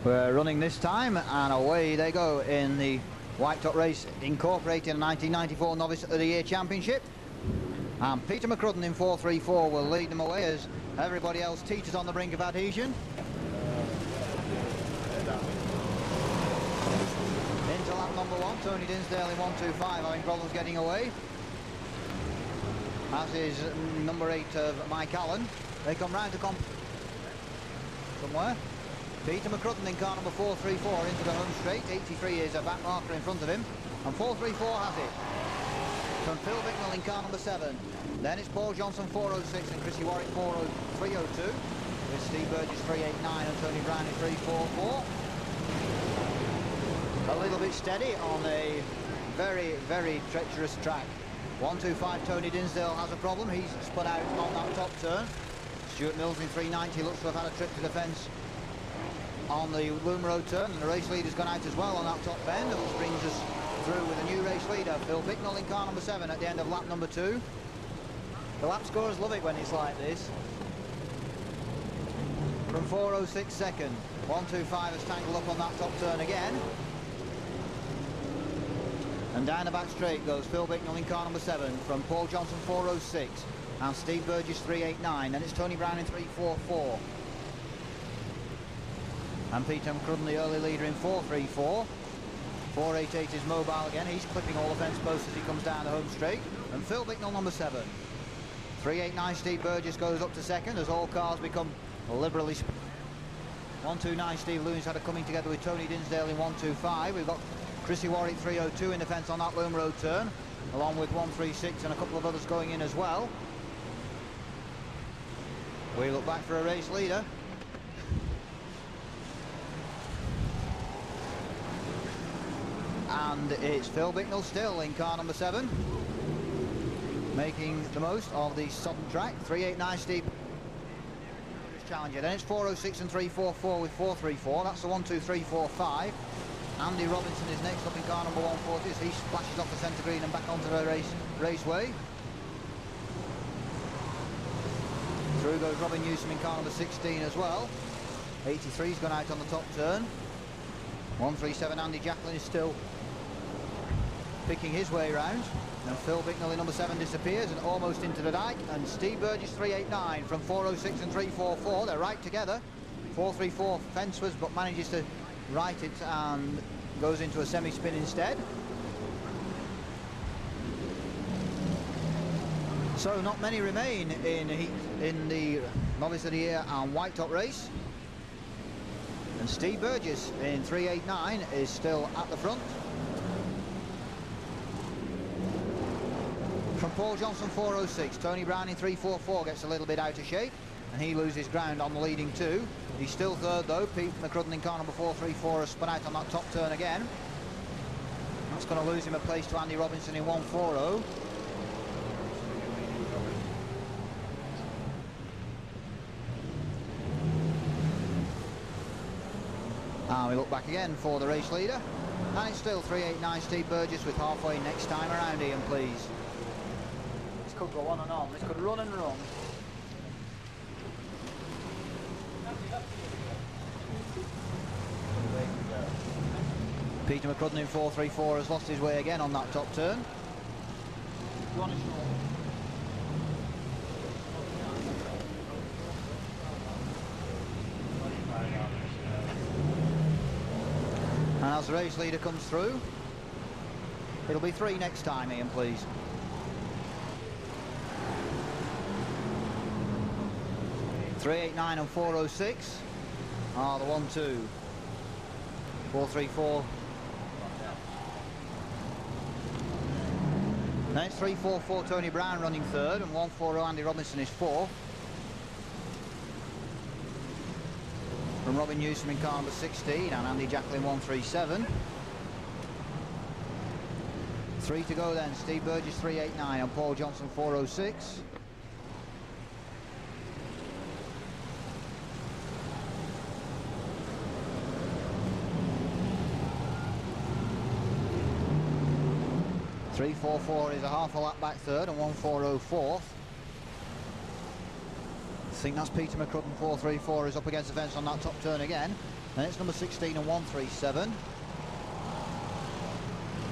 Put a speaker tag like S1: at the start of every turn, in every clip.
S1: We're running this time, and away they go in the White Top Race incorporated in 1994 Novice of the Year Championship. And Peter McCrudden in 4.34 will lead them away as everybody else teeters on the brink of adhesion. Into lap number 1, Tony Dinsdale in 1.25 having problems getting away. As is number 8 of Mike Allen. They come round to somewhere. Peter McCrudden in car number 4.34 into the home straight. 83 is a back marker in front of him. And 4.34 has it. From Phil Bicknell in car number 7. Then it's Paul Johnson 4.06 and Chrissy Warwick 3.02. With Steve Burgess 3.89 and Tony Brown in 3.44. A little bit steady on a very, very treacherous track. 1.25 Tony Dinsdale has a problem. He's spun out on that top turn. Stuart Mills in 3.90 looks to have had a trip to the fence on the Loom Road turn, and the race leader's gone out as well on that top bend, which brings us through with a new race leader, Phil Bicknell in car number 7 at the end of lap number 2. The lap scorers love it when it's like this. From 4.06 second, 1.25 has tangled up on that top turn again. And down the back straight goes Phil Bicknell in car number 7 from Paul Johnson 4.06 and Steve Burgess 3.89. Then it's Tony Brown in 3.44. And Peter McCrudden, the early leader, in 4.34. 4.88 is mobile again. He's clipping all the fence posts as he comes down the home straight. And Phil Bicknell number 7. 3.89 Steve Burgess goes up to second as all cars become liberally 1.29 Steve Lewis had a coming together with Tony Dinsdale in 1.25. We've got Chrissy Warwick 3.02 in the fence on that Loom Road turn, along with 1.36 and a couple of others going in as well. We look back for a race leader. And it's Phil Bicknell still in car number 7, making the most of the sodden track. 3.89 Steve Challenger. Then it's 4.06 and 3.44 with 4.34. That's the 1.2345. Andy Robinson is next up in car number 140 as he splashes off the centre green and back onto the raceway. Through goes Robin Newsom in car number 16 as well. 83's gone out on the top turn. 1.37 Andy Jacklin is still picking his way round. And Phil Bicknell in number 7 disappears and almost into the dike. And Steve Burgess 3.89 from 4.06 and 3.44. They're right together. 4.34 Fencewards, but manages to right it and goes into a semi-spin instead. So not many remain in the Novice of the Year and White Top race. And Steve Burgess in 3.89 is still at the front. From Paul Johnson 4.06, Tony Brown in 3.44 gets a little bit out of shape and he loses ground on the leading 2. He's still third though. Pete McCrudden in car number 4.34 has spun out on that top turn again. That's going to lose him a place to Andy Robinson in 1.40. And we look back again for the race leader. And it's still 3.89 Steve Burgess with halfway next time around, Ian, please. This could go on and on. This could run and run. Peter McCrudden in 4.34 has lost his way again on that top turn. And as the race leader comes through, it'll be 3 next time, Ian, please. .389 and 4.06 are the 1-2. 4.34. Then it's 3.44 Tony Brown running third and 1.40 Andy Robinson is 4th. From Robin Newsom in car number 16 and Andy Jacklin 1.37. 3 to go then. Steve Burgess 3.89 and Paul Johnson 4.06. .344 is a half a lap back third and 1.40 fourth. I think that's Peter McCrudden 4.34 is up against the fence on that top turn again. Then it's number 16 and 137.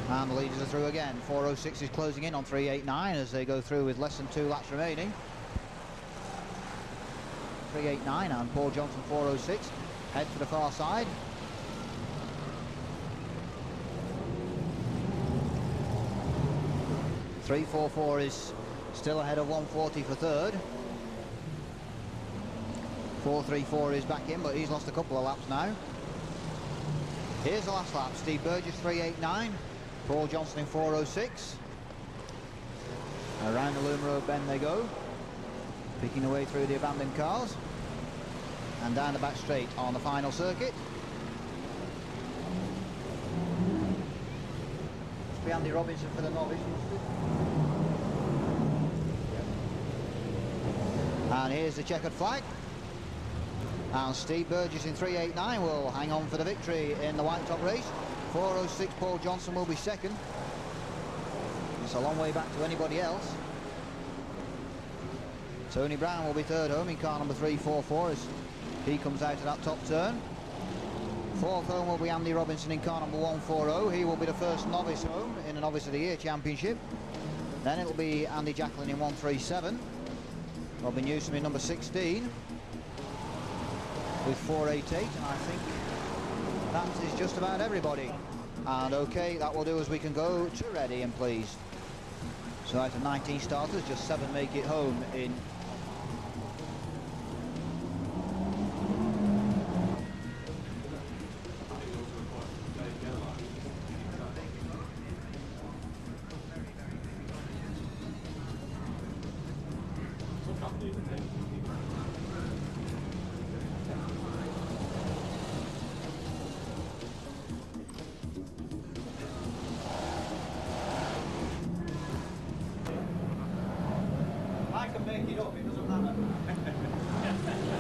S1: And the leaders are through again. 406 is closing in on 389 as they go through with less than 2 laps remaining. 389 and Paul Johnson 406 head for the far side. 344 is still ahead of 140 for third. 434 is back in, but he's lost a couple of laps now. Here's the last lap. Steve Burgess 389, Paul Johnson in 406. Around the Loom Road bend they go, picking their way through the abandoned cars and down the back straight on the final circuit. Must be Andy Robinson for the Novice. And here's the checkered flag. And Steve Burgess in 389 will hang on for the victory in the white top race. 406 Paul Johnson will be second. It's a long way back to anybody else. Tony Brown will be third home in car number 344 as he comes out of that top turn. Fourth home will be Andy Robinson in car number 140. He will be the first novice home in the Novice of the Year Championship. Then it'll be Andy Jacklin in 137. Robin Newsom in number 16 with 488, and I think that is just about everybody. And okay, that will do as we can go to ready and please. So out of 19 starters, just 7 make it home in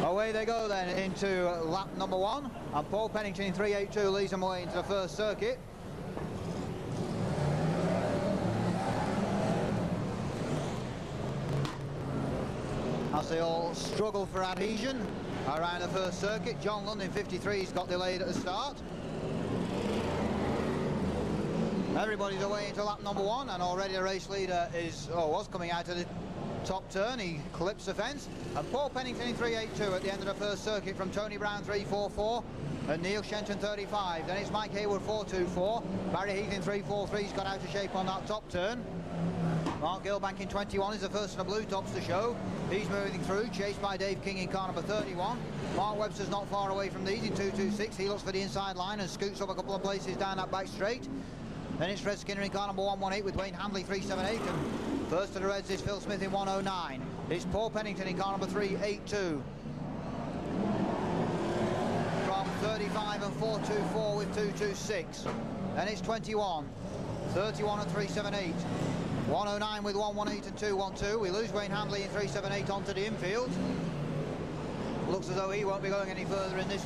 S1: Away they go then into lap number 1, and Paul Pennington in 382 leads them away into the first circuit. As they all struggle for adhesion around the first circuit. John Lund in 53's got delayed at the start. Everybody's away into lap number 1, and already the race leader was coming out of the top turn. He clips the fence, and Paul Pennington in 382 at the end of the first circuit from Tony Brown 344 and Neil Shenton 35. Then it's Mike Hayward 424. Barry Heath in 343's got out of shape on that top turn. Mark Gilbank in 21 is the first in the blue tops to show. He's moving through, chased by Dave King in car number 31. Mark Webster's not far away from these in 226. He looks for the inside line and scoots up a couple of places down that back straight. Then it's Fred Skinner in car number 118 with Wayne Handley 378, and first to the Reds is Phil Smith in 109. It's Paul Pennington in car number 382. From 35 and 424 with 226. Then it's 21, 31 and 378. 109 with 118 and 212. We lose Wayne Handley in 378 onto the infield. Looks as though he won't be going any further in this.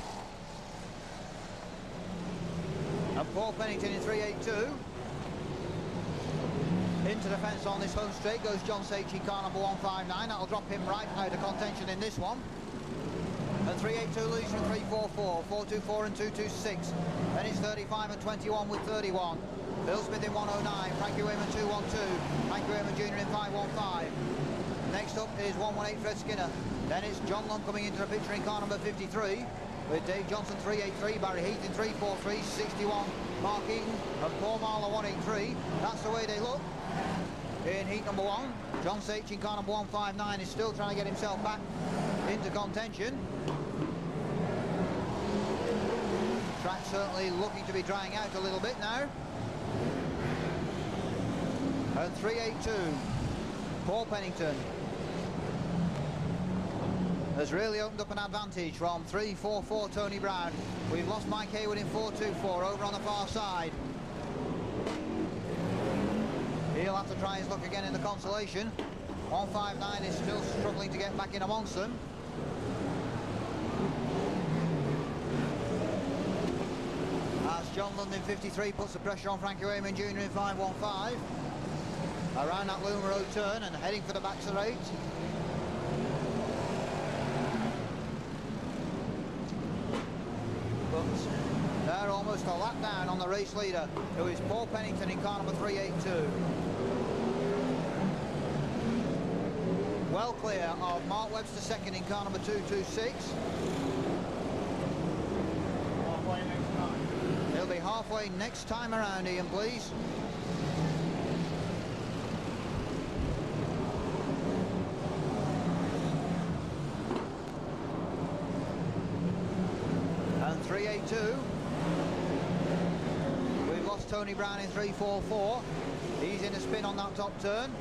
S1: And Paul Pennington in 382. Into the fence on this home straight goes John Sage in car number 159. That'll drop him right out of contention in this one. And 382 leads from 344, 424 and 226. Then it's 35 and 21 with 31. Phil Smith in 109, Frankie Wayman 212, Frankie Wayman Jr. in 515. Next up is 118 Fred Skinner. Then it's John Lund coming into the picture in car number 53 with Dave Johnson 383, Barry Heath in 343, 61 Mark Eaton and Paul Marler 183. That's the way they look in heat number 1. John Sage in car number 159 is still trying to get himself back into contention. Track certainly looking to be drying out a little bit now. And 382, Paul Pennington has really opened up an advantage from 344 Tony Brown. We've lost Mike Hayward in 424 over on the far side. He'll have to try his luck again in the Consolation. 159 is still struggling to get back in amongst them. As John Lund in 53 puts the pressure on Frankie Wayman Jr. in 515. Around that Loom Road turn and heading for the back straight. But just a lap down on the race leader, who is Paul Pennington in car number 382. Well clear of Mark Webster second in car number 226.
S2: Halfway next time.
S1: He'll be halfway next time around, Ian, please. And 382. We've lost Tony Brown in 344. He's in a spin on that top turn.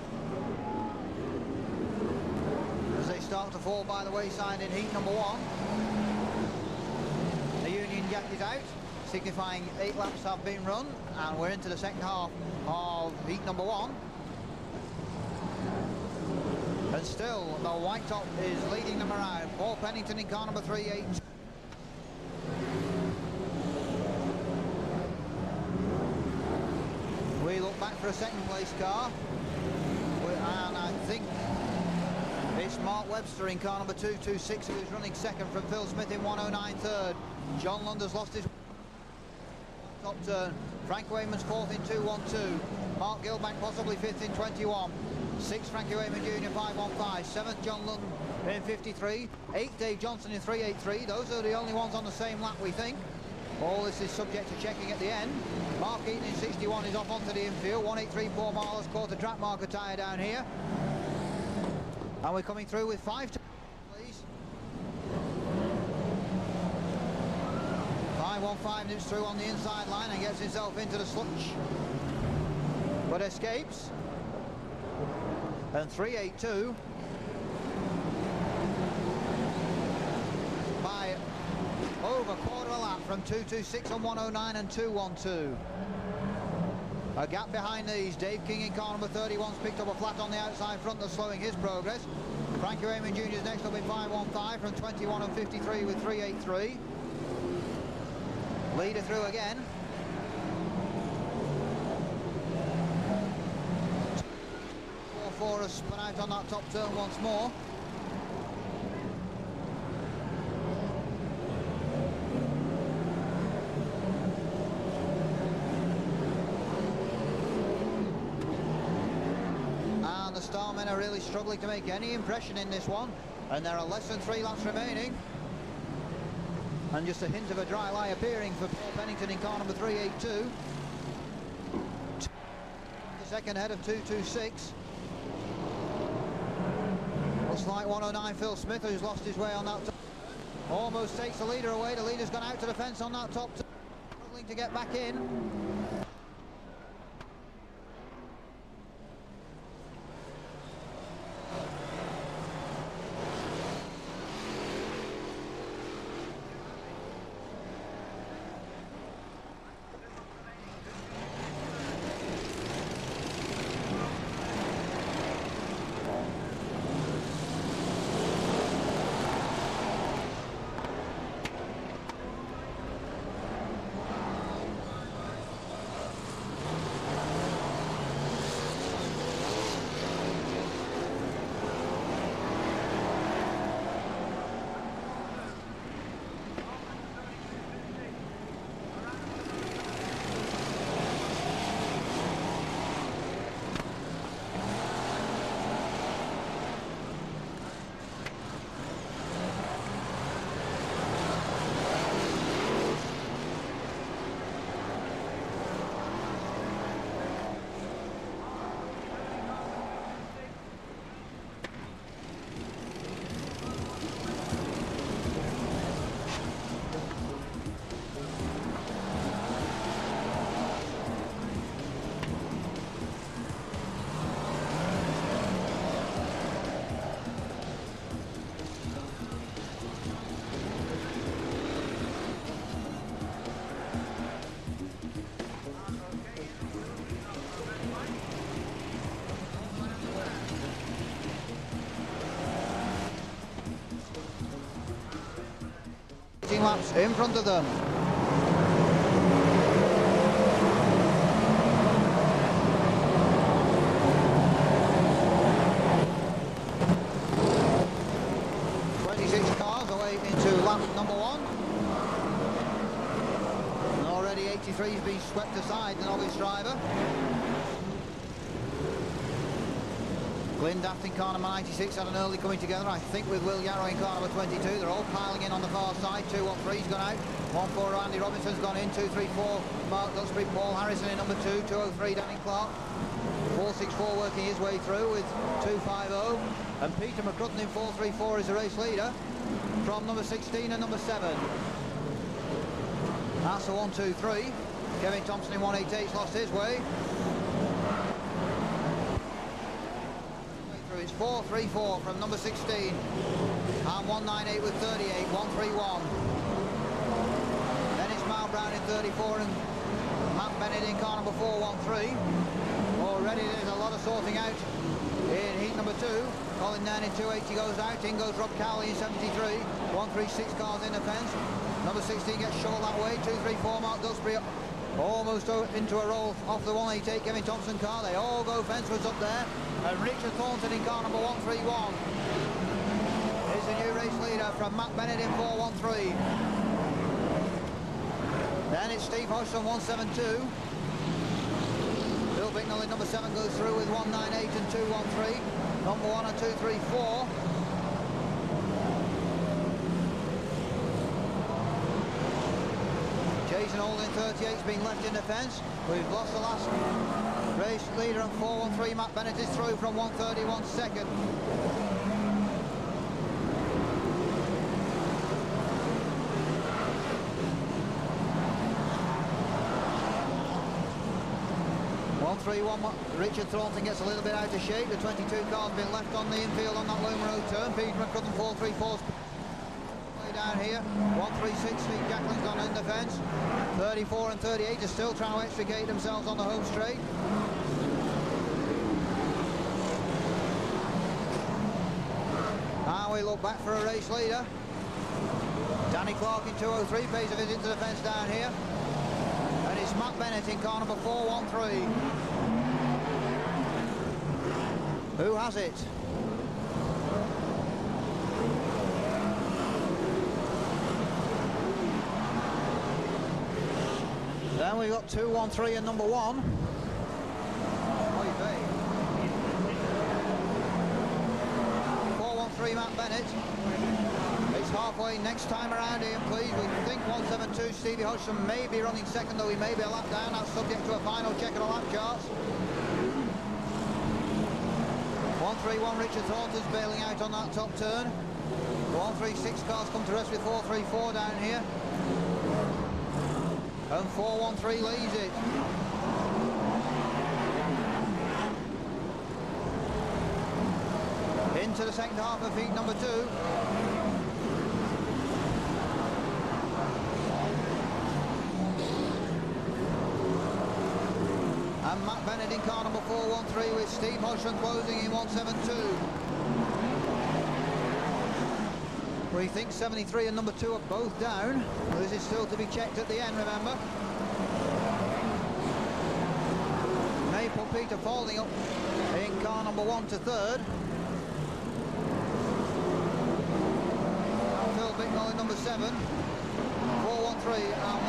S1: As they start to fall by the wayside in heat number 1. The Union Jack is out, signifying 8 laps have been run, and we're into the second half of heat number 1. And still, the white top is leading them around. Paul Pennington in car number 382. We look back for a second place car, and I think it's Mark Webster in car number 226 who's running second from Phil Smith in 109 third. John Lund has lost his top turn. Frank Wayman's fourth in 212. Mark Gilbank possibly fifth in 21. Sixth Frankie Wayman Jr. 515. Seventh John Lund in 53. Eighth Dave Johnson in 383. Those are the only ones on the same lap, we think. All this is subject to checking at the end. Mark Eaton in 61 is off onto the infield. 183 Paul Marler's caught a track marker tyre down here. And we're coming through with 5 to please. 515 nips through on the inside line and gets himself into the sludge, but escapes. And 382 by over quarter a lap from 226 on 109 and 212. A gap behind these. Dave King in car number 31's picked up a flat on the outside front that's slowing his progress. Frankie Wayman Jr. is next up in 515 from 21 and 53 with 383. Leader through again. For us, spun out on that top turn once more. And the Starmen are really struggling to make any impression in this one, and there are less than 3 laps remaining. And just a hint of a dry lie appearing for Paul Pennington in car number 382. The second head of 226. Looks like 109 Phil Smith, who's lost his way on that top. Almost takes the leader away. The leader's gone out to the fence on that top, struggling to get back in. Laps in front of them. Cars away into lap number 1. And already 8 83's been swept aside, the novice driver. Glyn Daft in car number 96 had an early coming together, I think, with Will Yarrow in car number 22. They're all piling in on the far side. 213's gone out. 14 Andy Robinson's gone in. 234 Mark Duxbury. Paul Harrison in number 2. 203 Danny Clark. 464 working his way through with 250. And Peter McCrutton in 434 is the race leader from number 16 and number 7. That's a 1-2-3. Kevin Thompson in 188's lost his way. It's 4-3-4 from number 16 and 198 with 38, 131. Then it's Mal Brown in 34 and Matt Bennett in car number 413. Already there's a lot of sorting out in heat number 2. Colin Nairn in 280 goes out, in goes Rob Cowley in 73. 136 cars in the fence. Number 16 gets short that way. 234 Mark Duxbury almost into a roll off the 188 Kevin Thompson car. They all go fencewards up there. And Richard Thornton in car number 131 is the new race leader from Matt Bennett in 413. Then it's Steve Hodgson 172. Bill Bicknell in number 7 goes through with 198 and 213. Number 1 and 234. Jason Old in 38's been left in the fence. We've lost the last race leader and 413. Matt Bennett is through from 131 second. Richard Thornton gets a little bit out of shape. The 22 car's been left on the infield on that Loom Road turn. Peter McCrutton 434's way down here. 136 Steve Jacqueline's gone in the fence. 34 and 38 are still trying to extricate themselves on the home straight. And we look back for a race leader. Danny Clark in 203 pays a visit to the fence down here. And it's Matt Bennett in car number 413. Who has it? Then we've got 213 and number 1. Oy vey. 413 Matt Bennett. It's halfway next time around, Ian, please. We think 172 Stevie Hodgson may be running second, though he may be a lap down. That's subject to a final check of the lap charts. 131 Richard Thornton's bailing out on that top turn. The 136 cars come to rest with 434 down here. And 413 leads it. Into the second half of heat number 2. And Matt Bennett in car number 413 with Steve Hodgson closing in 172. We think 73 and number 2 are both down. This is still to be checked at the end, remember. Maple Peter folding up in car number 1 to 3rd. Phil Bicknell in number 7. 413 and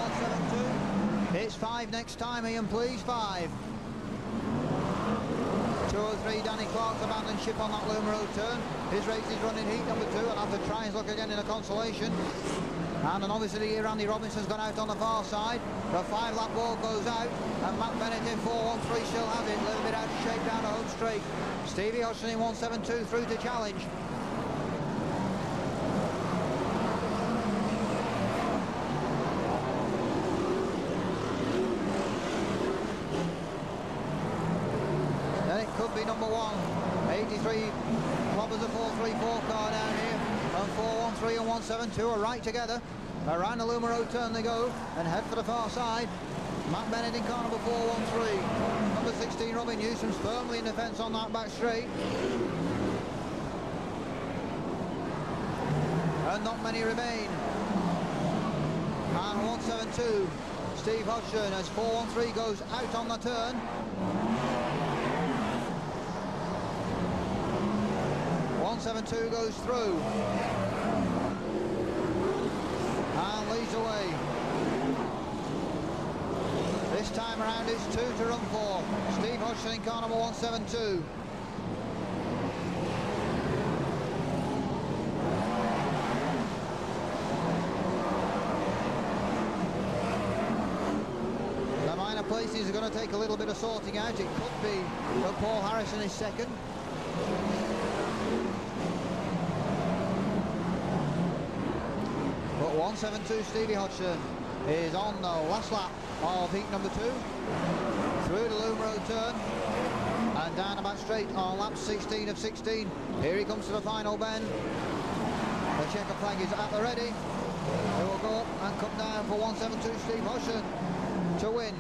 S1: 172. It's 5 next time, Ian, please. 5. 203 Danny Clark's abandoned ship on that Loom Road turn. His race is running heat number 2 and have to try and look again in a Consolation. And an novice of the year, Andy Robinson's gone out on the far side. The 5-lap ball goes out and Matt Bennett in 413 still has it. A little bit out of shape down the home straight. Stevie Hodgson in 172 through to challenge. Could be number 1. 83 Clobbers a 434 car down here. And 413 and 172 are right together. Around the Luma Road turn they go and head for the far side. Matt Bennett in car number 413. Number 16 Robin Newsom's firmly in the fence on that back straight. And not many remain. And 172 Steve Hodgson as 413 goes out on the turn. 172 goes through and leads away. This time around it's 2 to run for. Steve Hodgson in car number 172. The minor places are going to take a little bit of sorting out. It could be that Paul Harrison is second. But 172 Stevie Hodgson is on the last lap of heat number 2, through the Loom Road turn and down the back straight on lap 16 of 16. Here he comes to the final bend. The checker flag is at the ready. He will go up and come down for 172 Steve Hodgson to win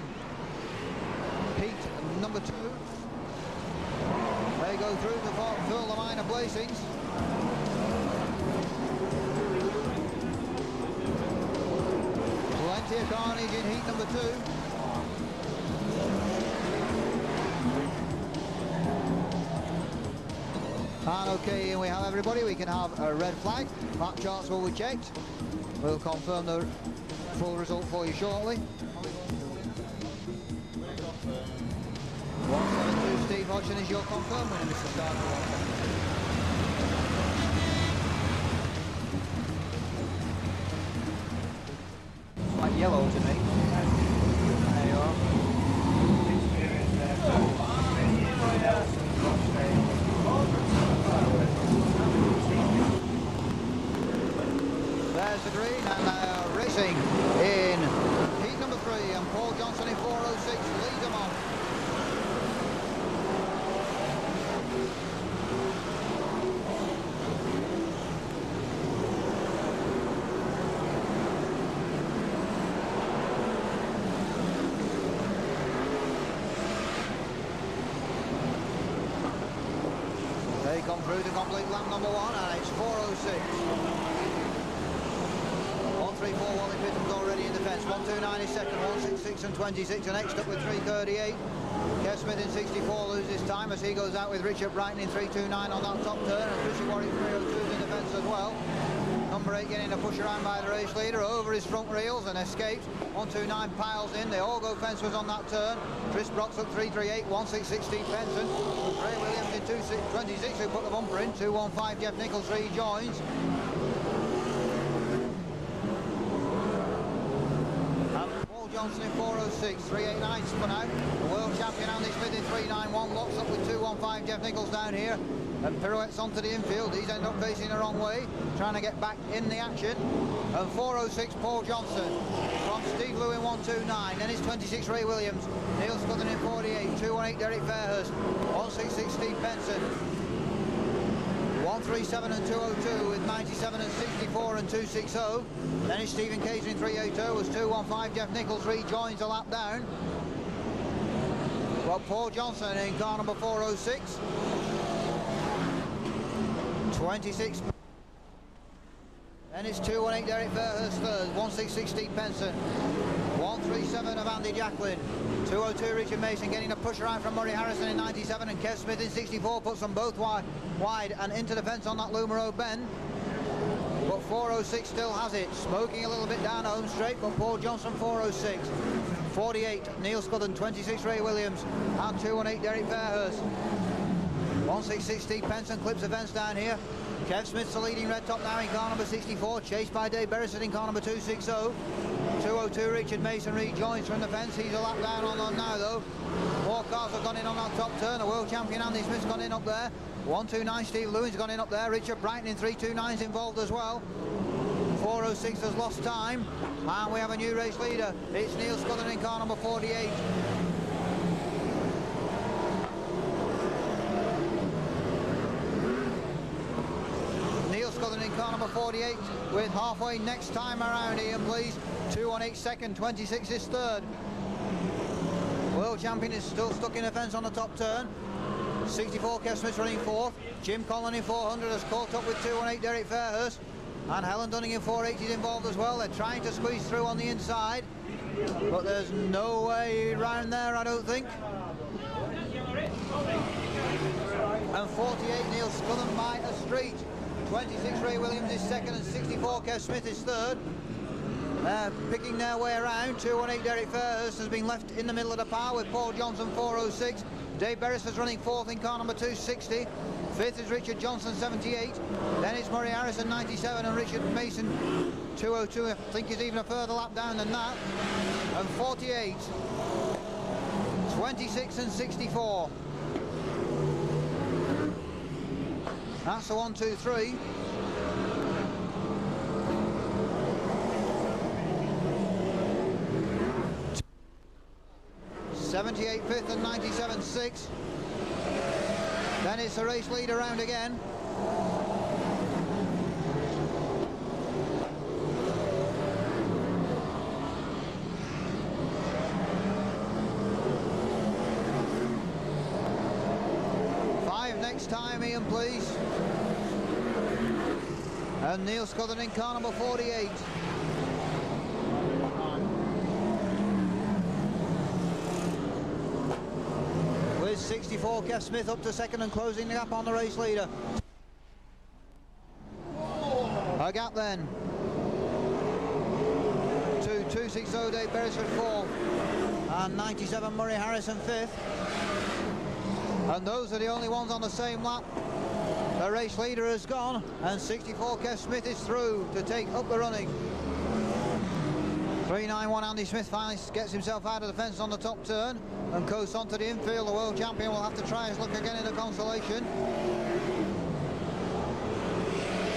S1: heat number 2. They go through to fill the minor placings. Plenty of carnage in heat number 2. And okay, here we have everybody. We can have a red flag. Lap charts will be checked. We'll confirm the full result for you shortly. 172 Steve Hodgson is your confirmed winner, Mr. Starker.
S3: Like yellow to me. There you are.
S1: There's the green, and racing in heat number 3, and Paul Johnson in 406 leads them on. They come through to complete lap number 1, and it's 406. 134 Wally Pitham's already in defence. 129 is second, 166 and 26, and next up with 338. Kev Smith in 64 loses time as he goes out with Richard Brighton in 329 on that top turn, and Chrissy Warwick 302 is in defence as well. Number 8 getting a push around by the race leader over his front reels and escapes. 129 piles in. They all go fences on that turn. Chris Brock's up 338, 166 Steve Benson. Ray Williams in 226 who put the bumper in. 215 Jeff Nichols rejoins. Paul Johnson in 406, 389 spun out. The world champion Andy Smith in 391 locks up with 215 Jeff Nichols down here. And pirouettes onto the infield. He's ended up facing the wrong way, trying to get back in the action. And 406 Paul Johnson from Steve Lew in 129. Then it's 26 Ray Williams. Neil Scudden in 48. 218 Derek Fairhurst. 166 Steve Benson. 137 and 202 with 97 and 64 and 260. Then it's Stephen Case in 380 as 215 Jeff Nichols rejoins a lap down. Well, Paul Johnson in car number 406. 26. Then it's 218 Derek Fairhurst third, 166 Steve Benson, 137 of Andy Jacklin, 202 Richard Mason getting a push around from Murray Harrison in 97, and Kev Smith in 64 puts them both wide and into the fence on that Loom Road bend. But 406 still has it, smoking a little bit down home straight, but Paul Johnson 406. 48 Neil Scudden, 26 Ray Williams, and 218 Derek Fairhurst. 166 Steve Benson clips the fence down here. Kev Smith's the leading red top now in car number 64, chased by Dave Beresford in car number 260. 202 Richard Mason rejoins from the fence. He's a lap down on now though. More cars have gone in on that top turn. The world champion Andy Smith's gone in up there. 129 Steve Lewin's gone in up there. Richard Brighton in 329's involved as well. 406 has lost time, and we have a new race leader. It's Neil Scudden in car number 48. Scudden in car number 48 with halfway next time around, Ian please. 218 second, 26 is third. World champion is still stuck in the fence on the top turn. 64 Kev Smith running fourth. Jim Collin in 400 has caught up with 218 Derek Fairhurst, and Helen Dunning in 480 is involved as well. They're trying to squeeze through on the inside, but there's no way round there, I don't think. And 48 Neil Scudden by a street. 26 Ray Williams is second, and 64 Kev Smith is third. They're picking their way around. 218 Derek Fairhurst has been left in the middle of the pile with Paul Johnson 406. Dave Beresford's running fourth in car number 260. Fifth is Richard Johnson 78. Then it's Murray Harrison 97 and Richard Mason 202. I think he's even a further lap down than that. And 48, 26 and 64. That's the 1, 2, 3. '78 fifth and 97 sixth. Then it's the race leader round again. Five next time, Ian, please. And Neil Scudden in car number 48. With 64, Kev Smith up to second and closing the gap on the race leader. A gap then. 260 Dave Beresford fourth. And 97 Murray Harrison fifth. And those are the only ones on the same lap. The race leader has gone, and 64 Kev Smith is through to take up the running. 391 Andy Smith finally gets himself out of the fence on the top turn and coasts onto the infield. The world champion will have to try his luck again in the Consolation.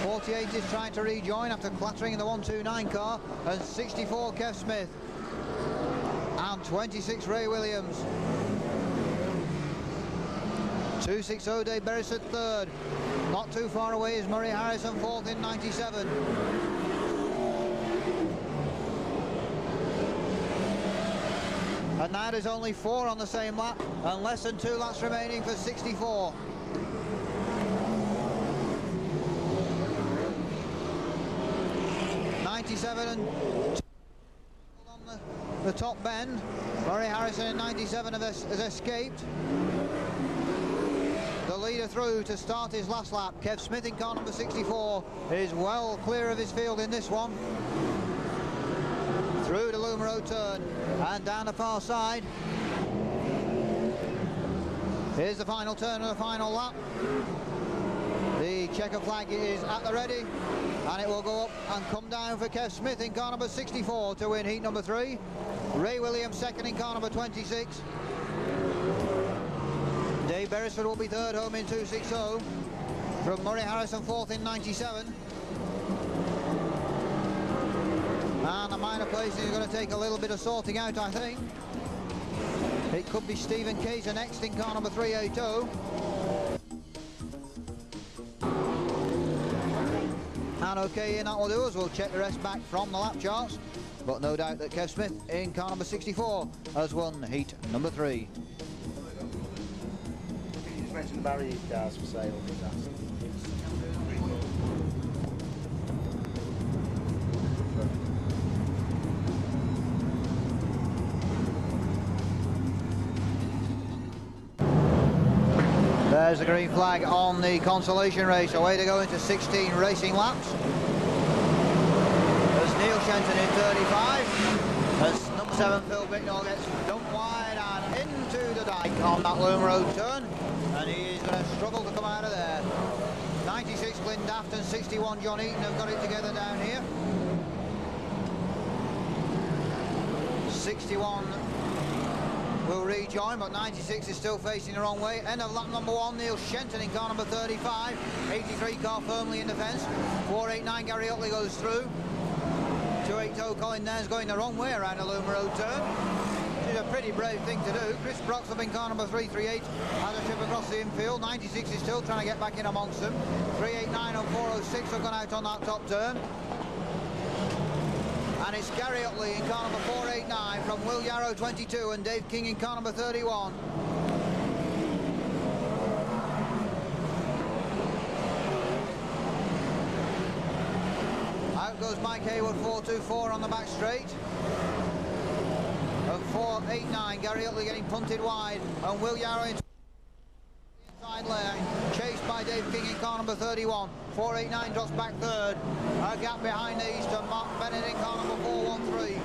S1: 48 is trying to rejoin after clattering in the 129 car, and 64 Kev Smith and 26 Ray Williams. 260 Dave Beresford third. Not too far away is Murray Harrison fourth in 97. And now there's only 4 on the same lap and less than 2 laps remaining for 64. '97 and on the top bend. Murray Harrison in 97 has escaped. The leader through to start his last lap. Kev Smith in car number 64 is well clear of his field in this one. Through the Loom Road turn and down the far side. Here's the final turn of the final lap. The checker flag is at the ready, and it will go up and come down for Kev Smith in car number 64 to win heat number 3. Ray Williams second in car number 26. Dave Beresford will be third home in 260 from Murray Harrison fourth in 97. And the minor placing is going to take a little bit of sorting out, I think. It could be Stephen Kaiser next in car number 380. And okay, and that will do us. We'll check the rest back from the lap charts. But no doubt that Kev Smith in car number 64 has won heat number 3.
S2: You just mentioned the barrier cars for sale.
S1: There's the green flag on the Consolation race. Away to go into 16 racing laps. There's Neil Shenton in 35. As number 7 Phil Bicknell gets dumped wide and into the dike on that Loom Road turn. And he is going to struggle to come out of there. 96 Glyn Daft and 61 John Eaton have got it together down here. 61 will rejoin, but 96 is still facing the wrong way. End of lap number 1, Neil Shenton in car number 35. 83 car firmly in the fence. 489 Gary Utley goes through. 280 Colin Nairn's going the wrong way around the Loom Road turn. Which is a pretty brave thing to do. Chris Brock's up in car number 338. Has a trip across the infield. 96 is still trying to get back in amongst them. 389 and 406 have gone out on that top turn. And it's Gary Utley in car number 489 from Will Yarrow 22 and Dave King in car number 31. Out goes Mike Hayward 424 on the back straight. And 489 Gary Utley getting punted wide and Will Yarrow in inside lane, chased by Dave King in car number 31. 489 drops back third. A gap behind these to Mark Bennett in car number 413.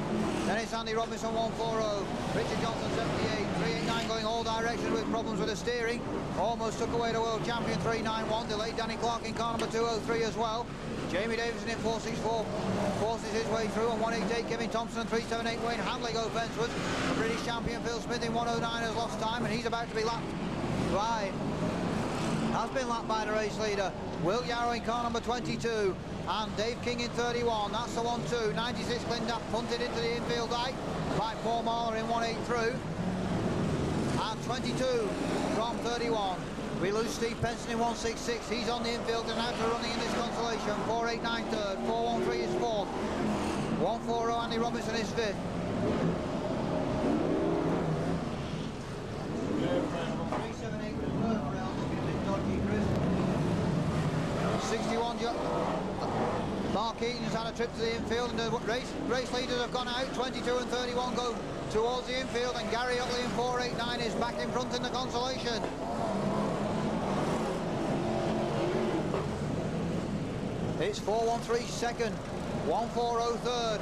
S1: Then it's Andy Robinson 140. Richard Johnson 78. 389 going all directions with problems with the steering. Almost took away the world champion 391. Delayed Danny Clark in car number 203 as well. Jamie Davison in 464 forces his way through on 188. Kevin Thompson and 378 Wayne Handley go fencewards. The British champion Phil Smith in 109 has lost time and he's about to be lapped by, has been lapped by the race leader. Will Yarrow in car number 22 and Dave King in 31. That's the 1-2. 96 Glindapp punted into the infield eye by Paul Marler in 18 through. And 22 from 31. We lose Steve Penson in 166. He's on the infield and out to running in this Consolation. 489 third, 413 is fourth. 140 Andy Robinson is fifth. 378 was third round, looking a bit dodgy, Chris. 61 Mark Eaton's had a trip to the infield and the race leaders have gone out. 22 and 31 go towards the infield and Gary Utley in 489 is back in front in the Consolation. It's 413 second, 140 third.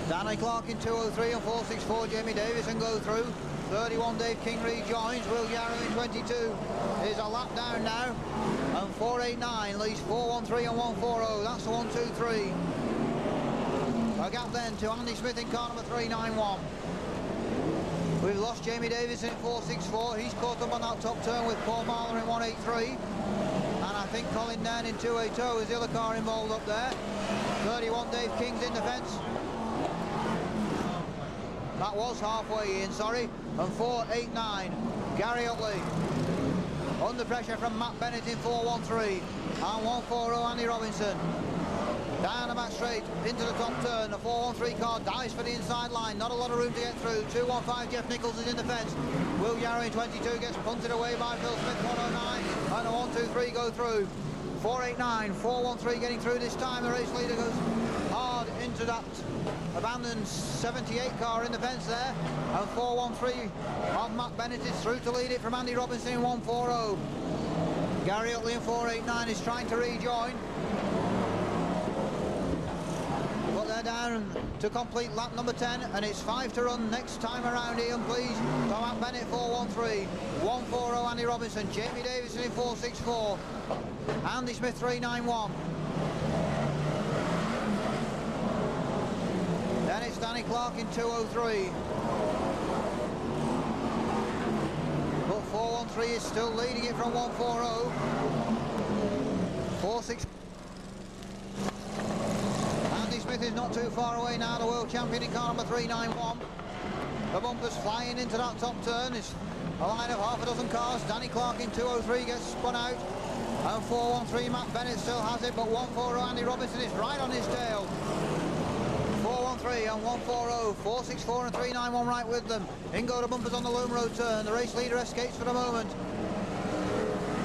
S1: Danny Clark in 203 and 464 Jamie Davison go through. 31 Dave King rejoins. Will Yarrow in 22 is a lap down now. And 489 leads 413 and 140. That's the 1-2-3. A gap then to Andy Smith in car number 391. We've lost Jamie Davison in 464. He's caught up on that top turn with Paul Marler in 183. And I think Colin Nairn in 280 is the other car involved up there. 31 Dave King's in the fence. That was halfway in, sorry. And 489 Gary Utley. Under pressure from Matt Bennett in 413. And 140 Andy Robinson. Down the back straight, into the top turn. The 413 car dives for the inside line. Not a lot of room to get through. 215 Jeff Nichols is in the fence. Will Yarrow in 22 gets punted away by Phil Smith 109. And the 123 go through. 489, 413 getting through this time. The race leader goes hard into that abandoned 78 car in the fence there. And 413 of Matt Bennett is through to lead it from Andy Robinson in 140. Gary Utley in 489 is trying to rejoin. But they're down to complete lap number 10 and it's 5 to run next time around, Ian, please. So Matt Bennett 413, 140 Andy Robinson, Jamie Davison in 464, Andy Smith 391. Then it's Danny Clark in 203. But 413 is still leading it from 140. 46. Andy Smith is not too far away now, the world champion in car number 391. The bumpers flying into that top turn. It's a line of half a dozen cars. Danny Clark in 203 gets spun out. And 413 Matt Bennett still has it, but 140 Andy Robinson is right on his tail. 413 and 140, 464 and 391 right with them. In go the bumpers on the Loom Road turn. The race leader escapes for the moment.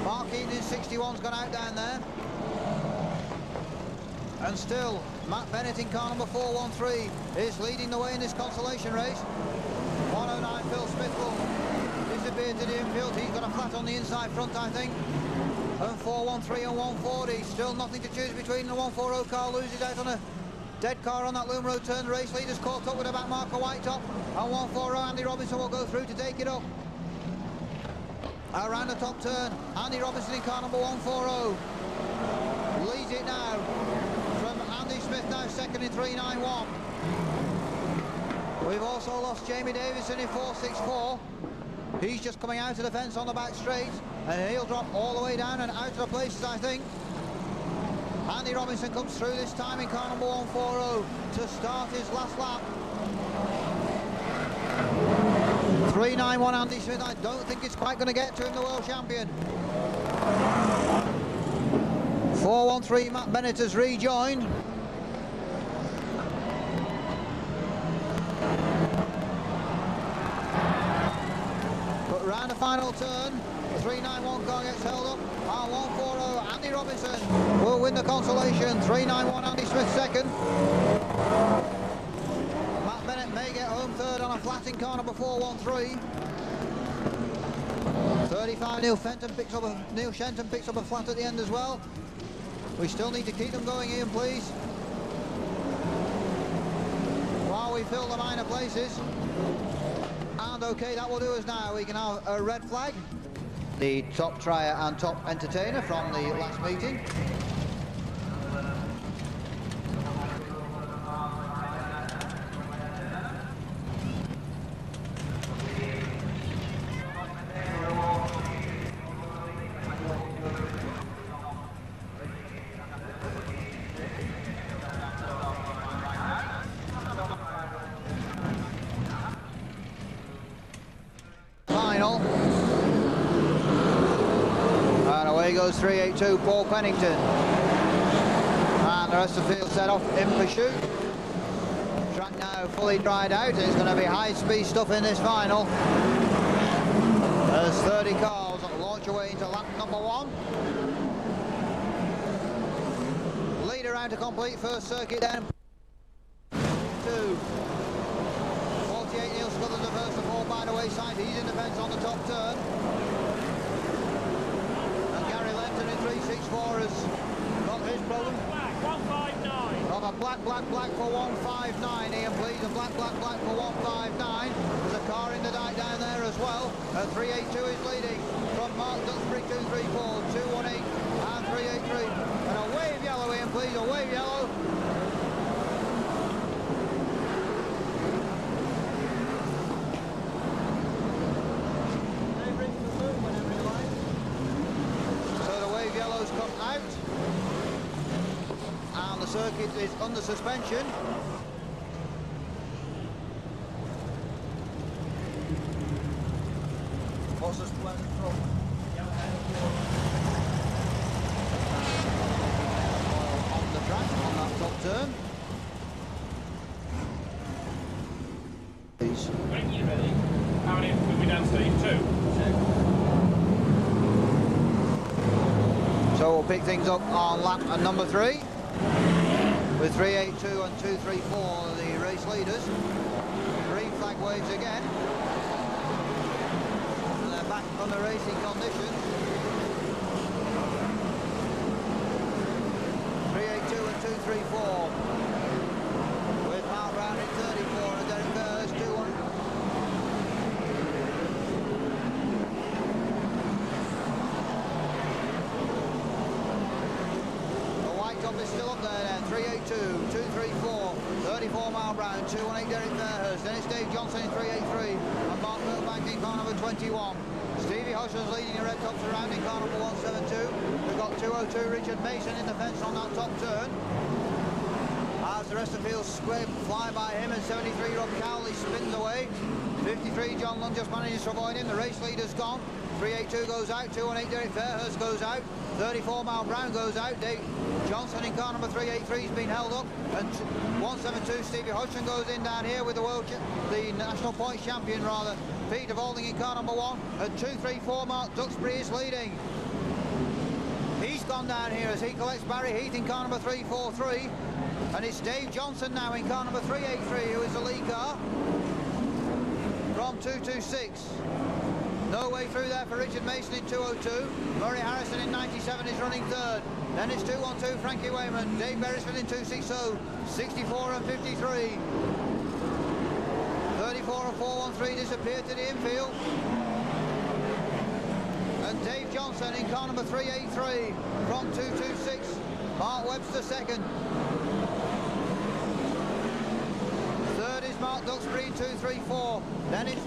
S1: Mark Eaton in 61's gone out down there. And still, Matt Bennett in car number 413 is leading the way in this Consolation race. 109 Phil Smith will disappear to the infield. He's got a flat on the inside front, I think. And 413 and 140, still nothing to choose between. The 140 car loses out on a dead car on that Loom Road turn. The race leader's caught up with a back marker White Top. And 140 Andy Robinson will go through to take it up. Around the top turn, Andy Robinson in car number 140. Leads it now from Andy Smith, now second in 391. We've also lost Jamie Davison in 464. He's just coming out of the fence on the back straight, and he'll drop all the way down and out of the places, I think. Andy Robinson comes through this time in car number 140 to start his last lap. 391 Andy Smith, I don't think it's quite going to get to him, the world champion. 413 Matt Bennett has rejoined. But round the final turn, the 391 car gets held up. And 140 Andy Robinson will win the Consolation. 391 Andy Smith second. Matt Bennett may get home third on a flat in car number 413. 35, Neil Shenton picks up a flat at the end as well. We still need to keep them going, Ian, please, while we fill the minor places. And okay, that will do us now. We can have a red flag. The top trier and top entertainer from the last meeting. Final. And away goes 382 Paul Pennington. And the rest of the field set off in pursuit. Track now fully dried out. It's going to be high speed stuff in this final. There's 30 cars that launch away into lap number 1. Lead around to complete first circuit then. 2. 48 Neil Scuthers the first to fall by the wayside. He's in the fence on the top turn. And Gary Lenton in 364 has got his problem.
S4: Black, 159.
S1: Of a black for 159, Ian, please. A black for 159. There's a car in the dike down there as well. 382 is leading from Mark Duxbury, 234, 218 and 383. And a wave yellow, Ian, please. A wave yellow. Come out, and the circuit is under suspension.
S2: What's this plan from?
S1: On the track, on that top turn. Please.
S4: When you're ready, how many will we downstage? 2.
S1: So we'll pick things up on lap number 3 with 382 and 234 the race leaders. Green flag waves again. And they're back on the racing conditions. 382 and 234 with Mark Brown in 34 and Derek Burrs 2-1. Top is still up there then. 382, 234, 34 Mark Brown, 218 Derek Fairhurst. Then it's Dave Johnson in 383 and Mark Milbank in car number 21. Stevie Hodgson's leading the red top surrounding car number 172. We've got 202 Richard Mason in the fence on that top turn. As the rest of the field fly by him, and 73 Rob Cowley spins away. 53 John Lund just manages to avoid him. The race leader's gone. 382 goes out, 218 Derek Fairhurst goes out, 34 Mal Brown goes out, Dave Johnson in car number 383 has been held up, and 172 Stevie Hodgson goes in down here with the national points champion rather, Peter Valding in car number 1, and 234 Mark Duxbury is leading. He's gone down here as he collects Barry Heath in car number 343, and it's Dave Johnson now in car number 383 who is the lead car from 226. No way through there for Richard Mason in 202. Murray Harrison in 97 is running third. Then it's 212 Frankie Wayman. Dave Beresford in 260. 64 and 53. 34 and 413 disappear to the infield. And Dave Johnson in car number 383 from 226. Mark Webster second. Third is Mark Duxbury in 234. Then it's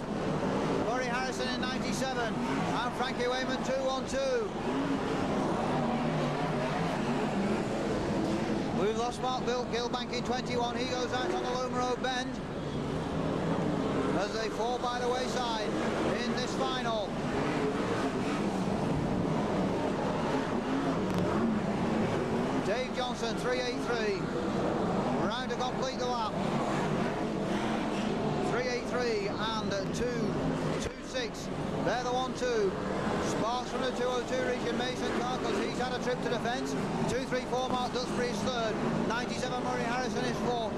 S1: Murray Harrison in 97 and Frankie Wayman 212. We've lost Mark Gilbank in 21. He goes out on the Lome Road bend as they fall by the wayside in this final. Dave Johnson 383 round to complete the lap. 383 and 226. They're the 1-2. Sparks from the 202 Richard Mason car because he's had a trip to the fence. 234 Mark Duxbury is third. 97 Murray Harrison is fourth.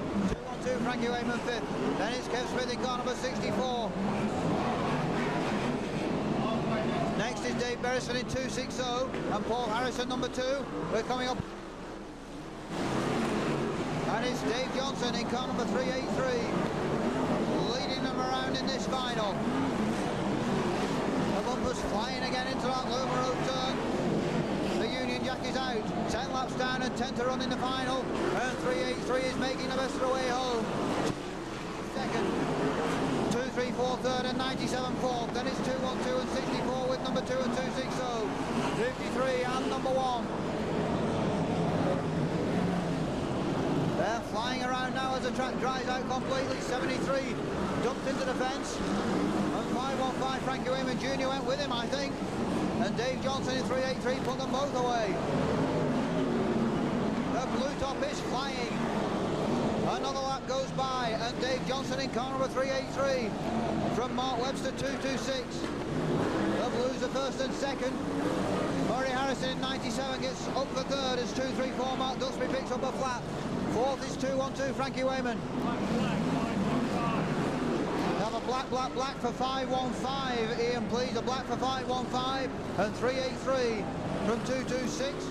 S1: 212 Frankie Wayman fifth. Then it's Kev Smith in car number 64. Dave Beresford in 260 and Paul Harrison number 2. We're coming up. And it's Dave Johnson in car number 383, leading them around in this final. The bumper's flying again into that Luma Road turn. The Union Jack is out, 10 laps down and 10 to run in the final. And 383 is making the best of the way home. Second, 234 third and 97 fourth. Then it's 212 and 64 with number 2 and 260. 53 and number 1. They're flying around now as the track dries out completely. 73 dumped into the fence. And 515 Frankie Wayman Jr. went with him, I think. And Dave Johnson in 383 put them both away. The blue top is flying. Another lap goes by and Dave Johnson in car number 383 from Mark Webster 226. The Blues are first and second. Murray Harrison in 97 gets up for third as 234 Mark Dusby picks up a flat. Fourth is 212 Frankie Wayman. Have a black for 515, Ian, please. A black for 515 and 383 from 226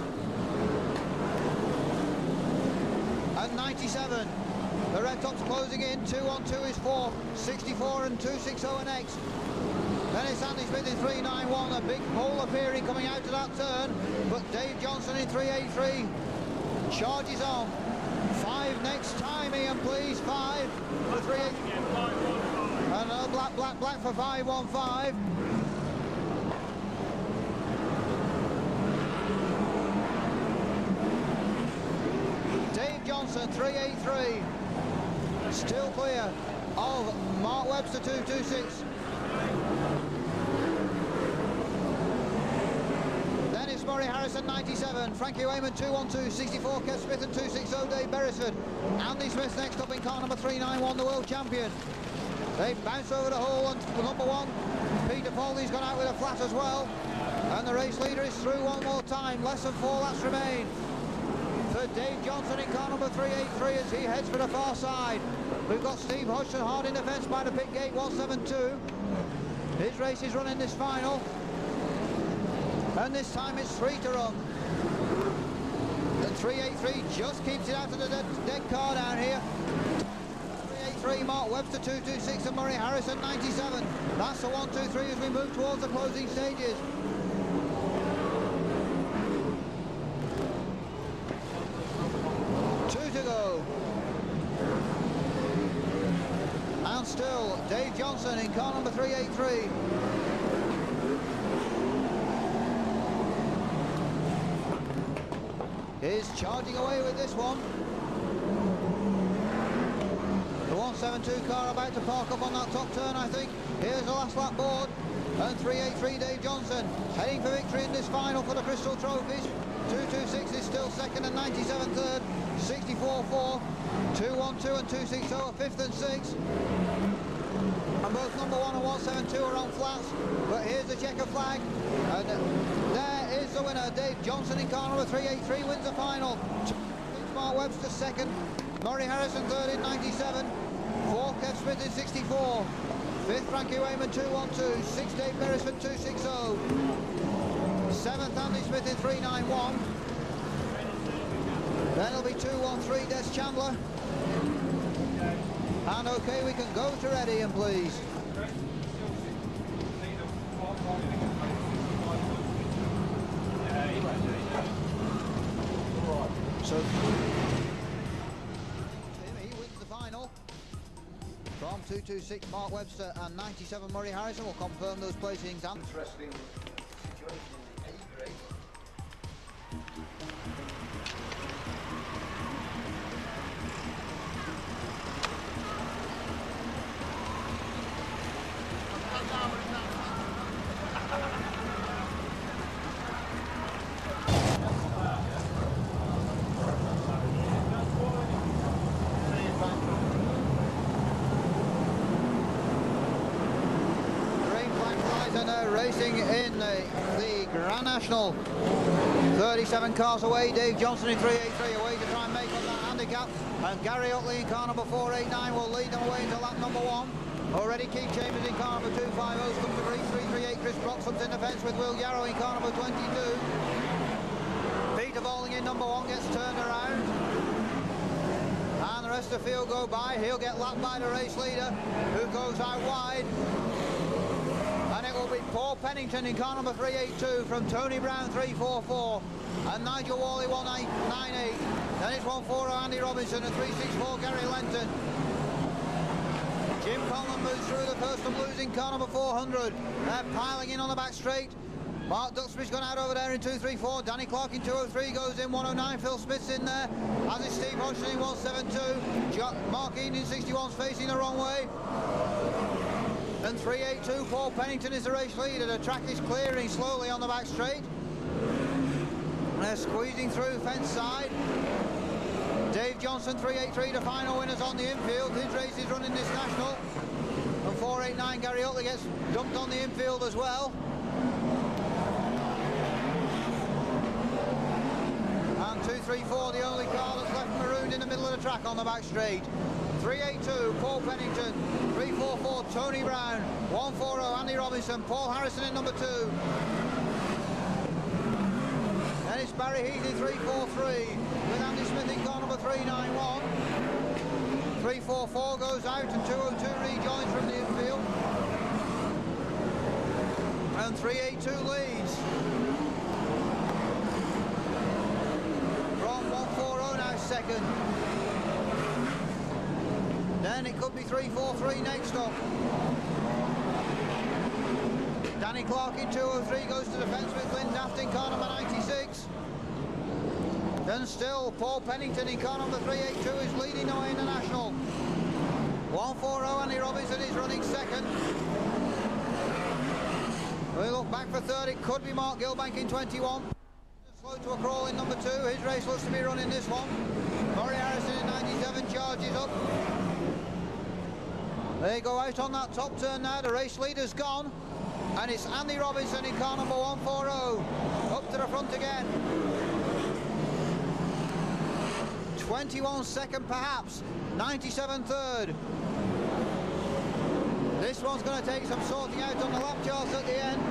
S1: and 97. The red top's closing in. 212 is fourth, 64 and 260 are next. Then it's Andy Smith in 391. A big hole appearing coming out to that turn, but Dave Johnson in 383 charges on. 5 next time, Ian, please. 5 for 383. Another black for 515. Dave Johnson 383. Still clear of Mark Webster 226. Then it's Murray Harrison 97, Frankie Wayman 212, 64 Kev Smith and 260 Dave Beresford. Andy Smith next up in car number 391, the world champion. They bounce over the hole and number 1, Peter Polney's gone out with a flat as well. And the race leader is through one more time, less than 4 laps remain. For Dave Johnson in car number 383 as he heads for the far side. We've got Steve Hodgson hard in the fence by the pit gate 172. His race is running this final. And this time it's 3 to run. The 383 just keeps it out of the dead car down here. 383 Mark Webster 226 and Murray Harrison 97. That's the 1, 2, 3 as we move towards the closing stages. To go. And still Dave Johnson in car number 383. Is charging away with this one. The 172 car about to park up on that top turn, I think. Here's the last lap board. And 383 Dave Johnson heading for victory in this final for the Crystal Trophies. 226 is still second and 97 third. 64 4, 212 and 260 are 5th and 6th. And both number 1 and 172 are on flats. But here's the checker flag. And there is the winner. Dave Johnson in car number 383 wins the final. Mark Webster second. Murray Harrison third in 97. 4th Kev Smith in 64. 5th Frankie Wayman 212. 6th Dave Beresford 260. 7th Andy Smith in 391. Then it'll be 213 Des Chandler. And okay, we can go to ready and please. So he wins the final from 226 Mark Webster and 97 Murray Harrison. Will confirm those placings.
S2: Interesting situation in the A grade.
S1: Racing in the Grand National. 37 cars away. Dave Johnson in 383 away to try and make up that handicap. And Gary Utley in car number 489 will lead them away into lap number 1. Already Keith Chambers in car number 250's come to grief. 338 Chris Bloxham's in the fence with Will Yarrow in car number 22. Peter Bowling in number 1 gets turned around. And the rest of the field go by. He'll get lapped by the race leader, who goes out wide. And it will be Paul Pennington in car number 382 from Tony Brown 344 and Nigel Worley 1898. Then it's 140 Andy Robinson and 364 Gary Lenton. Jim Conlon moves through the first and blues in car number 400. They're piling in on the back straight. Mark Duxbury's gone out over there in 234. Danny Clark in 203 goes in 109. Phil Smith's in there, as is Steve Hodgson in 172. Mark Eaton in 61's facing the wrong way. And 382 Paul Pennington is the race leader. The track is clearing slowly on the back straight. They're squeezing through fence side. Dave Johnson 383 the final winners on the infield. His race is running this national. And 489 Gary Utley gets dumped on the infield as well. And 234 the only car that's left marooned in the middle of the track on the back straight. 382 Paul Pennington, 344 Tony Brown, 140 Andy Robinson, Paul Harrison in number 2. Then it's Barry Heath in 343 with Andy Smith in car number 391. 344 goes out and 202 rejoins from the infield. And 382 leads. From 140 now second. Then it could be 343 next up. Danny Clark in 203 goes to the fence with Glenn Daft in car number 96. Then still Paul Pennington in car number 382 is leading away in the national. 140 Andy Robinson is running second. We look back for third, it could be Mark Gilbank in 21. Slow to a crawl in number 2, his race looks to be running this one. Murray Harrison in 97 charges up. They go out on that top turn now, the race leader's gone. And it's Andy Robinson in car number 140. Up to the front again. 21 second perhaps, 97 third. This one's going to take some sorting out on the lap charts at the end.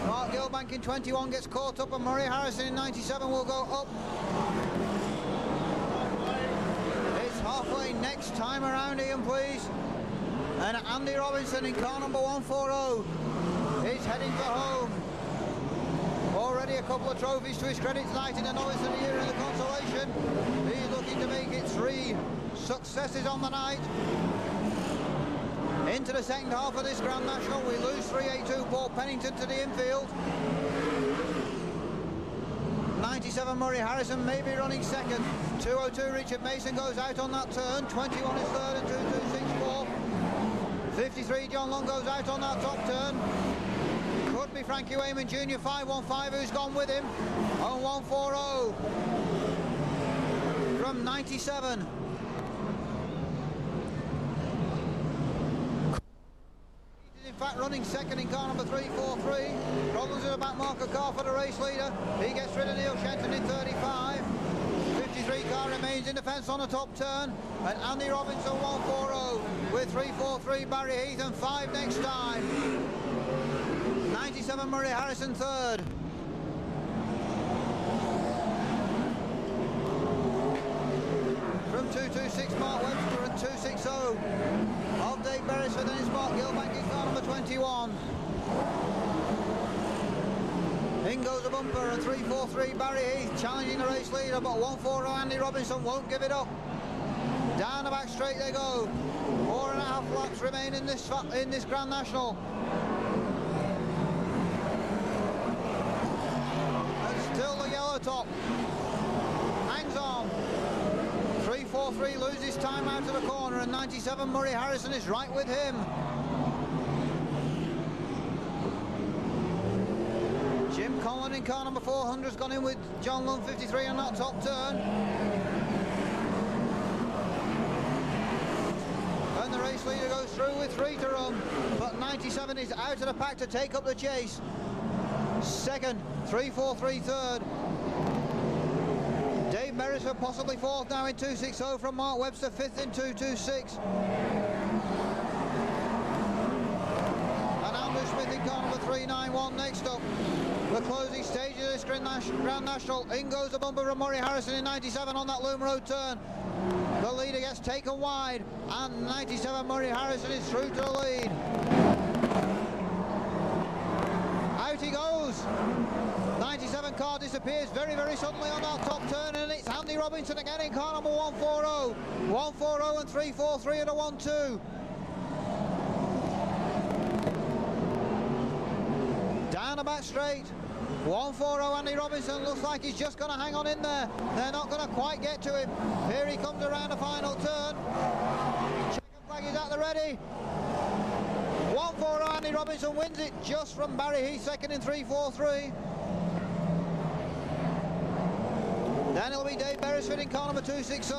S1: Mark Gilbank in 21 gets caught up and Murray Harrison in 97 will go up. It's halfway next time around, Ian, please. And Andy Robinson in car number 140 is heading for home. Already a couple of trophies to his credit tonight in the Novice of the Year in the Consolation. He's looking to make it 3 successes on the night. Into the second half of this Grand National, we lose 382 Paul Pennington to the infield. 97 Murray Harrison may be running second. 202 Richard Mason goes out on that turn. 21 is third and 2264. 53 John Long goes out on that top turn. Could be Frankie Wayman Jr. 515 who's gone with him on 140 from 97. In fact, running second in car number 343. Problems with the back marker car for the race leader. He gets rid of Neil Shenton in 35. 53 car remains in the fence on the top turn. And Andy Robinson 140 with 343 Barry Heath and 5 next time. 97 Murray Harrison third. From 226 Mark Webster and 260 of Dave Beresford, then it's Mark Gilbank in car number 21. In goes a bumper and 343 Barry Heath challenging the race leader, but 140 Andy Robinson won't give it up. Down the back straight they go. 4.5 laps remain in this Grand National. And still the yellow top hangs on. 343 loses time out of the corner and 97 Murray Harrison is right with him. Jim Conlon in car number 400 has gone in with John Lund 53 on that top turn. And the race leader goes through with 3 to run, but 97 is out of the pack to take up the chase. Second, 343 third. Dave Beresford possibly fourth now in 260 from Mark Webster, fifth in 226. in car number 391 next up. The closing stages of this Grand National. In goes the bumper from Murray Harrison in 97 on that Loom Road turn. The leader gets taken wide, and 97 Murray Harrison is through to the lead. Out he goes. 97 car disappears very, very suddenly on that top turn, and it's Andy Robinson again in car number 140. 140 and 343 at a 1-2. Down the back straight. 140 Andy Robinson looks like he's just going to hang on in there. They're not going to quite get to him. Here he comes around the final turn. Checker flag is at the ready. 140 Andy Robinson wins it just from Barry Heath, second in 343. Then it'll be Dave Beresford in car number 260.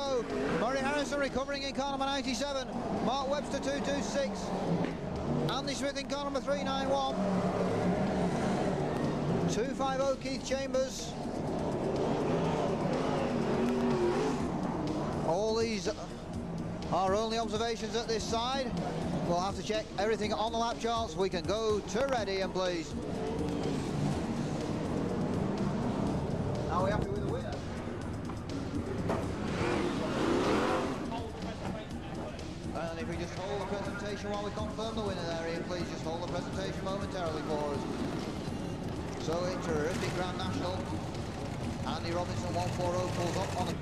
S1: Murray Harrison recovering in car number 97. Mark Webster 226. Andy Smith in car number 391. 250 Keith Chambers. All these are only observations at this side. We'll have to check everything on the lap charts. We can go to ready and please. Are we happy with the winner? And if we just hold the presentation while we confirm the winner there, Ian, please just hold the presentation momentarily for us. So a terrific Grand National. Andy Robinson 140 pulls up on the...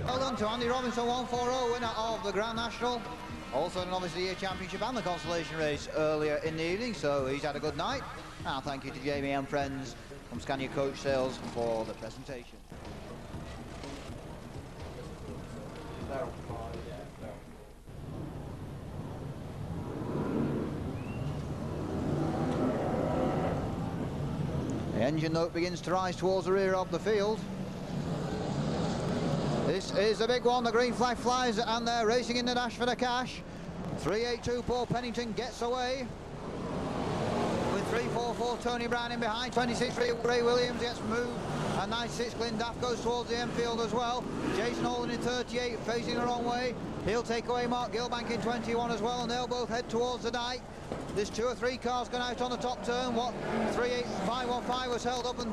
S1: Well done to Andy Robinson, 140, winner of the Grand National. Also in the Novice of the Year Championship and the Consolation race earlier in the evening, so he's had a good night. And thank you to Jamie and friends from Scania Coach Sales for the presentation. The engine note begins to rise towards the rear of the field. This is the big one, the green flag flies, and they're racing in the dash for the cash. 382 Paul Pennington gets away. With 344 Tony Brown in behind, 26 Ray Williams gets moved, and 96 Glyn Daff goes towards the Enfield as well. Jason Holden in 38 facing the wrong way. He'll take away Mark Gilbank in 21 as well, and they'll both head towards the dike. There's 2 or 3 cars going out on the top turn. What 38515 was held up, and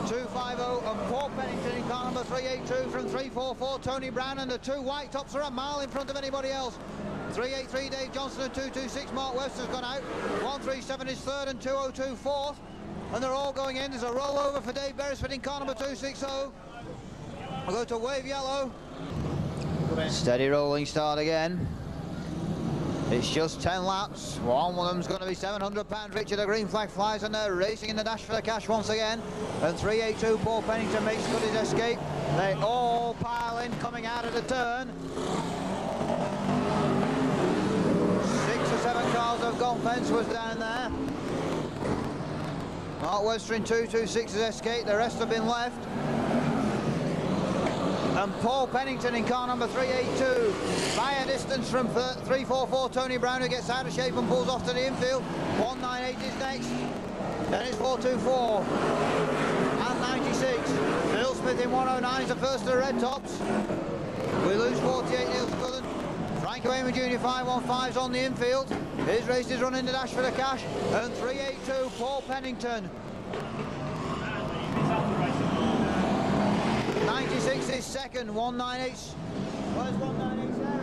S1: 250 and Paul Pennington in car number 382 from 344 Tony Brown, and the 2 white tops are a mile in front of anybody else. 383 Dave Johnson and 226 Mark Webster's gone out. 137 is third and 202 fourth, and they're all going in. There's a rollover for Dave Beresford in car number 260. I'll go to wave yellow. Steady rolling start again. It's just 10 laps. One of them's going to be £700 richer. The green flag flies, and they're racing in the dash for the cash once again. And 382 Paul Pennington makes good his escape. They all pile in coming out of the turn. 6 or 7 cars have gone. Fence was down there. Mark Webster in 226 has escaped. The rest have been left. And Paul Pennington in car number 382 by a distance from 344 Tony Brown, who gets out of shape and pulls off to the infield. 198 is next, then it's 424 and 96. Phil Smith in 109 is the first of the red tops. We lose 48 Neil Scullen. Frank Wayman Jr. 515's on the infield. His race is running the dash for the cash, and 382 Paul Pennington. 96 is second, 198. Where's 198 there?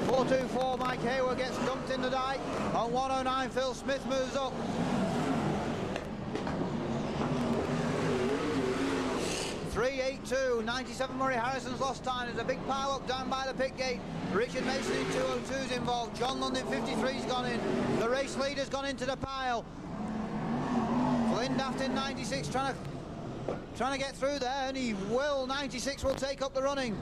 S1: 424 Mike Hayward gets dumped in the dike. On 109 Phil Smith moves up. 382, 97 Murray Harrison's lost time. There's a big pile up down by the pit gate. Richard Mason in 202's involved. John London 53's gone in. The race leader's gone into the pile. Glyn Daft in 96 trying to get through there, and he will. 96 will take up the running.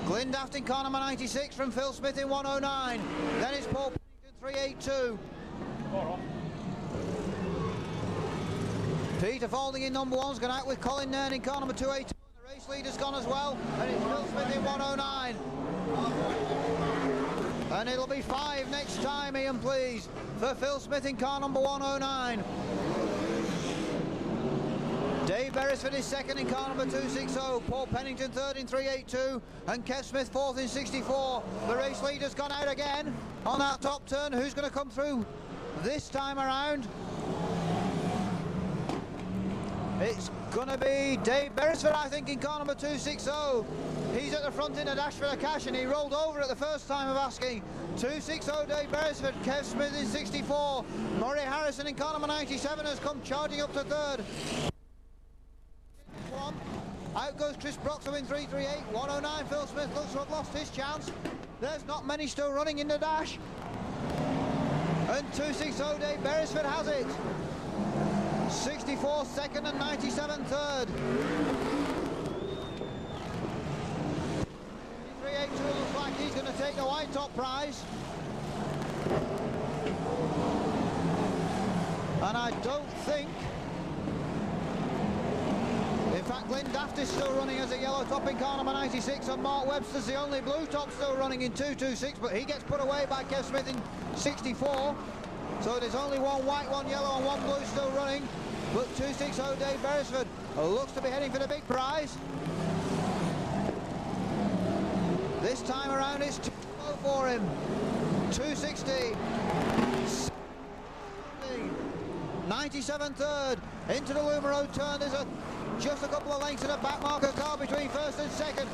S1: Glyn Daft in car number 96 from Phil Smith in 109. Then it's Paul Pennington 382. Peter Faulding in number 1's gone out with Colin Nairn in car number 282. The race leader's gone as well, and it's Phil Smith in 109. And it'll be 5 next time, Ian, please, for Phil Smith in car number 109. Dave Beresford is second in car number 260. Paul Pennington third in 382. And Kev Smith fourth in 64. The race leader's gone out again on that top turn. Who's going to come through this time around? It's going to be Dave Beresford, I think, in car number 260. He's at the front in a dash for the cash, and he rolled over at the first time of asking. 260 Dave Beresford, Kev Smith in 64. Murray Harrison in car number 97 has come charging up to third. Out goes Chris Broxham in 338. 109 Phil Smith looks to have lost his chance. There's not many still running in the dash. And 260 Dave Beresford has it. 64 second and 97 third. 382 looks like he's going to take the white top prize. And I don't think... In fact, Glyn Daft is still running as a yellow top in car number 96, and Mark Webster's the only blue top still running in 226, but he gets put away by Kev Smith in 64. So there's only one white, one yellow and one blue still running. But 260 Dave Beresford looks to be heading for the big prize. This time around it's too low for him. 260. 97 third. Into the Luma Road turn. There's just a couple of lengths in a back marker car between first and second.